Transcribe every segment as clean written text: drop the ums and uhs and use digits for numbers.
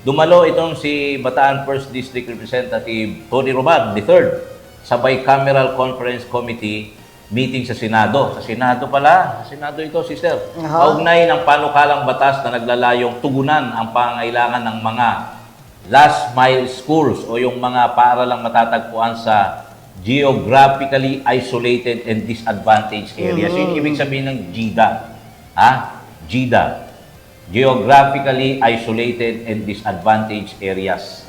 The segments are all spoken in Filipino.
Dumalo itong si Bataan 1st District Representative Tony Roman III sa Bicameral Conference Committee meeting sa Senado. Sa Senado pala. Sa Senado ito, sister. Kaugnay ng panukalang batas na naglalayong tugunan ang pangailangan ng mga last mile schools o yung mga paaralang matatagpuan sa geographically isolated and disadvantaged areas. Yun ibig sabihin ng GIDA. GIDA. Geographically isolated and disadvantaged areas.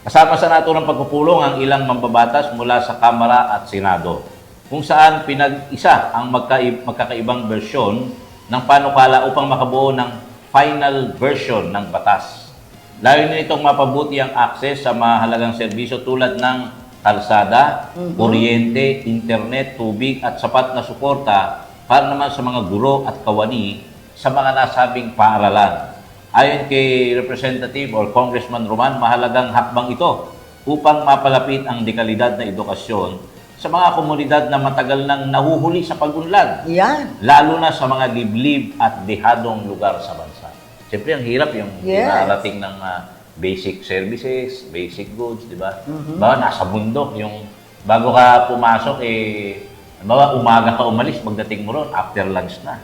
Kasama sa nato ng pagpupulong ang ilang mambabatas mula sa Kamara at Senado, kung saan pinag-isa ang magkakaibang bersyon ng panukala upang makabuo ng final version ng batas. Layunin nitong mapabuti ang akses sa mahalagang serbisyo tulad ng kalsada, kuryente, internet, tubig at sapat na suporta para naman sa mga guro at kawani sa mga nasabing paaralan. Ayon kay Representative or Congressman Roman, mahalagang hakbang ito upang mapalapit ang dekalidad na edukasyon sa mga komunidad na matagal nang nahuhuli sa pag-unlad. Yan. Lalo na sa mga liblib at dehadong lugar sa bansa. Siyempre, ang hirap yung narating ng basic services, basic goods, di ba? Bawa, nasa bundok, yung bago ka pumasok, bawa, umaga ka umalis, magdating mo ron, after lunch na.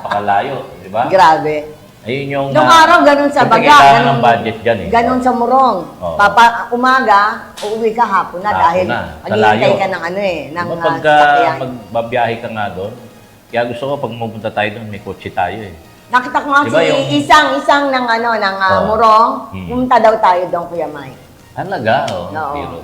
Napakalayo, di ba? Grabe. Ayun yung... Nung araw, ganun sa baga. Ganun ng budget dyan eh. Ganun sa Morong. Umaga, uuwi ka hapon na dahil maghihintay ka ng ano eh, ng diba, pagka sasakyan. magbabiyahe ka nga doon, kaya gusto ko pag mapunta tayo doon, may kotse tayo eh. Nakita ko nga Diba si yung- isang ng Morong, pumunta daw tayo doon, Kuya Mike. Talaga, Oo. Pero